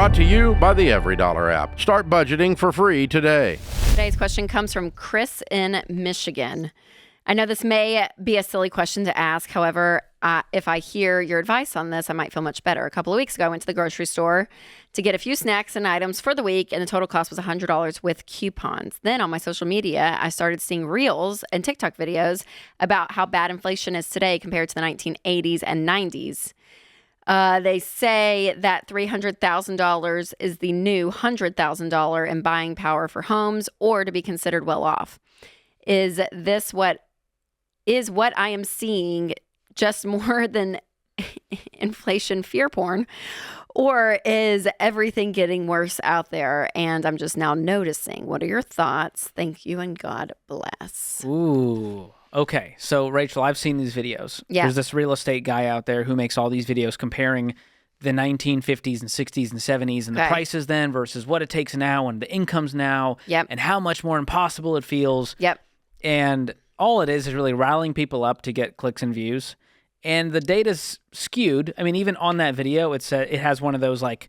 Brought to you by the EveryDollar app. Start budgeting for free today. Today's question comes from Chris in Michigan. I know this may be a silly question to ask. However, if I hear your advice on this, I might feel much better. A couple of weeks ago, I went to the grocery store to get a few snacks and items for the week, and the total cost was $100 with coupons. Then on my social media, I started seeing reels and TikTok videos about how bad inflation is today compared to the 1980s and 90s. They say that $300,000 is the new $100,000 in buying power for homes or to be considered well off. Is this what I am seeing just more than inflation fear porn? Or is everything getting worse out there and I'm just now noticing? What are your thoughts? Thank you and God bless. Ooh. Okay. So, Rachel, I've seen these videos. Yeah. There's this real estate guy out there who makes all these videos comparing the 1950s and 60s and 70s and the prices then versus what it takes now and the incomes now and how much more impossible it feels. Yep. And all it is really riling people up to get clicks and views. And the data's skewed. I mean, even on that video, it has one of those like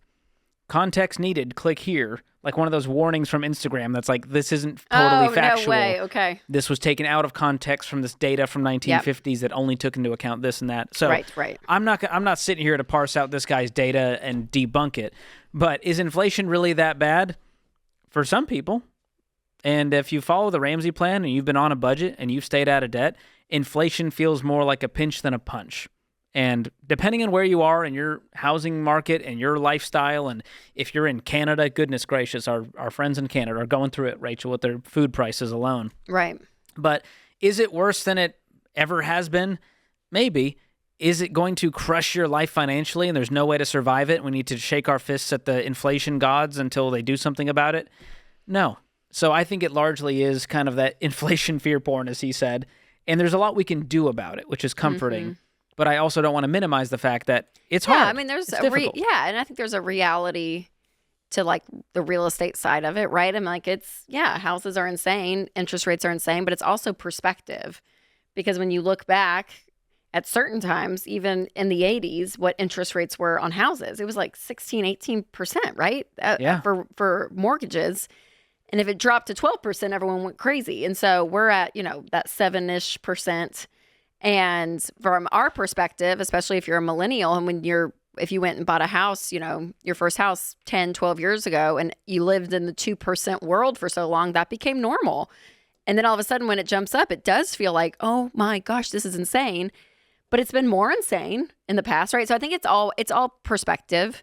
context needed, click here, like one of those warnings from Instagram that's like, this isn't totally factual. No way. Okay. This was taken out of context from this data from 1950s that only took into account this and that. So right. I'm not sitting here to parse out this guy's data and debunk it. But is inflation really that bad? For some people. And if you follow the Ramsey plan and you've been on a budget and you've stayed out of debt, inflation feels more like a pinch than a punch. And depending on where you are in your housing market and your lifestyle, and if you're in Canada, goodness gracious, our friends in Canada are going through it, Rachel, with their food prices alone. Right. But is it worse than it ever has been? Maybe. Is it going to crush your life financially and there's no way to survive it? We need to shake our fists at the inflation gods until they do something about it? No. So I think it largely is kind of that inflation fear porn, as he said. And there's a lot we can do about it, which is comforting. Mm-hmm. But I also don't want to minimize the fact that it's hard. I mean, and I think there's a reality to like the real estate side of it, right? I'm like, houses are insane, interest rates are insane, but it's also perspective. Because when you look back at certain times, even in the 80s, what interest rates were on houses, it was like 16, 18%, right? For mortgages. And if it dropped to 12%, everyone went crazy. And so we're at, that 7-ish%. And from our perspective, especially if you're a millennial and if you went and bought a house, your first house 10, 12 years ago, and you lived in the 2% world for so long, that became normal. And then all of a sudden when it jumps up, it does feel like, oh my gosh, this is insane. But it's been more insane in the past, right? So I think it's all perspective.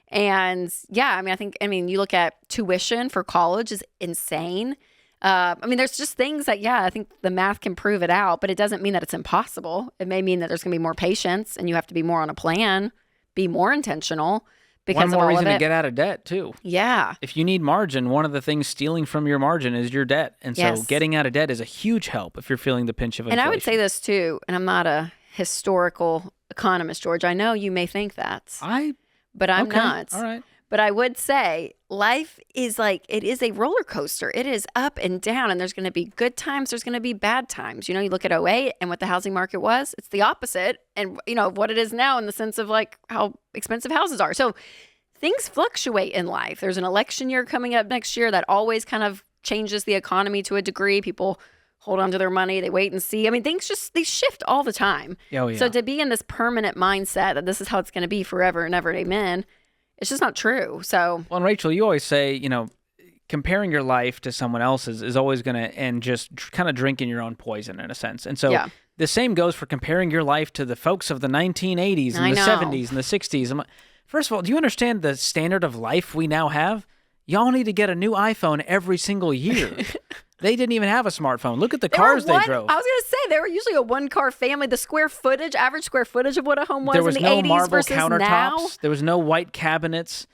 And you look at tuition for college is insane. There's just things that, I think the math can prove it out, but it doesn't mean that it's impossible. It may mean that there's going to be more patience and you have to be more on a plan, be more intentional because one more of all reason of it. To get out of debt too. Yeah. If you need margin, one of the things stealing from your margin is your debt. And so getting out of debt is a huge help if you're feeling the pinch of inflation. And I would say this too, and I'm not a historical economist, George. I know you may think that. But I'm not. All right. But I would say life is it is a roller coaster. It is up and down, and there's going to be good times. There's going to be bad times. You look at '08 and what the housing market was. It's the opposite, and what it is now in the sense of how expensive houses are. So things fluctuate in life. There's an election year coming up next year that always kind of changes the economy to a degree. People hold on to their money. They wait and see. I mean, things they shift all the time. Oh, yeah. So to be in this permanent mindset that this is how it's going to be forever and ever and amen, it's just not true. So, well, and Rachel, you always say, comparing your life to someone else's is always going to end just kind of drinking your own poison in a sense. And so the same goes for comparing your life to the folks of the 1980s and the 70s and the 60s. First of all, do you understand the standard of life we now have? Y'all need to get a new iPhone every single year. They didn't even have a smartphone. Look at the cars they drove. I was going to say, they were usually a one-car family. The average square footage of what a home was in the 80s There was no marble versus countertops. now. There was no white cabinets.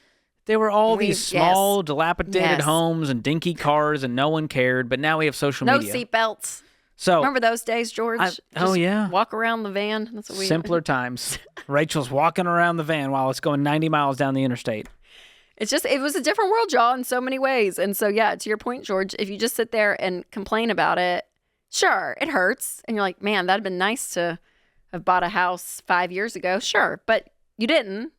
There were all these small, dilapidated homes and dinky cars, and no one cared. But now we have social media. No seatbelts. So remember those days, George? Walk around the van. That's what we simpler times. Rachel's walking around the van while it's going 90 miles down the interstate. It was a different world, y'all, in so many ways. And so, to your point, George, if you just sit there and complain about it, sure, it hurts. And you're like, man, that'd been nice to have bought a house 5 years ago. Sure. But you didn't.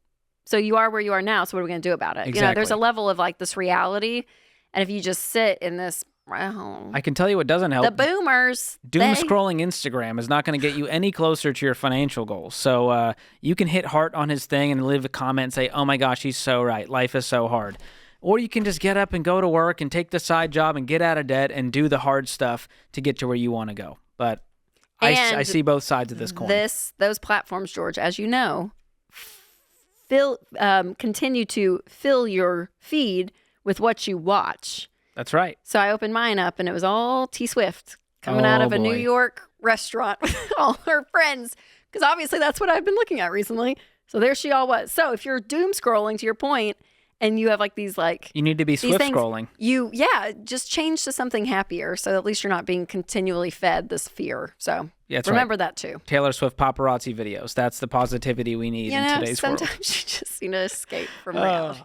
So you are where you are now. So what are we going to do about it? You know, there's a Exactly. level of like this reality. And if you just sit in this, well, I can tell you what doesn't help. the boomers, Doom they- scrolling Instagram is not going to get you any closer to your financial goals. So you can hit heart on his thing and leave a comment and say, oh my gosh, he's so right. Life is so hard. Or you can just get up and go to work and take the side job and get out of debt and do the hard stuff to get to where you want to go. But I And see both sides of this coin. those platforms, George, as you know, continue to fill your feed with what you watch. That's right. So I opened mine up, and it was all T Swift coming out Oh, of a New boy. York restaurant with all her friends, because obviously that's what I've been looking at recently. So there she all was. So if you're doom scrolling, to your point, and you have like these like You need to be these swift things, scrolling. just change to something happier, so at least you're not being continually fed this fear. So Yeah, that's remember that too. Taylor Swift paparazzi videos. That's the positivity we need You in know, today's world. sometimes you just need to escape from reality.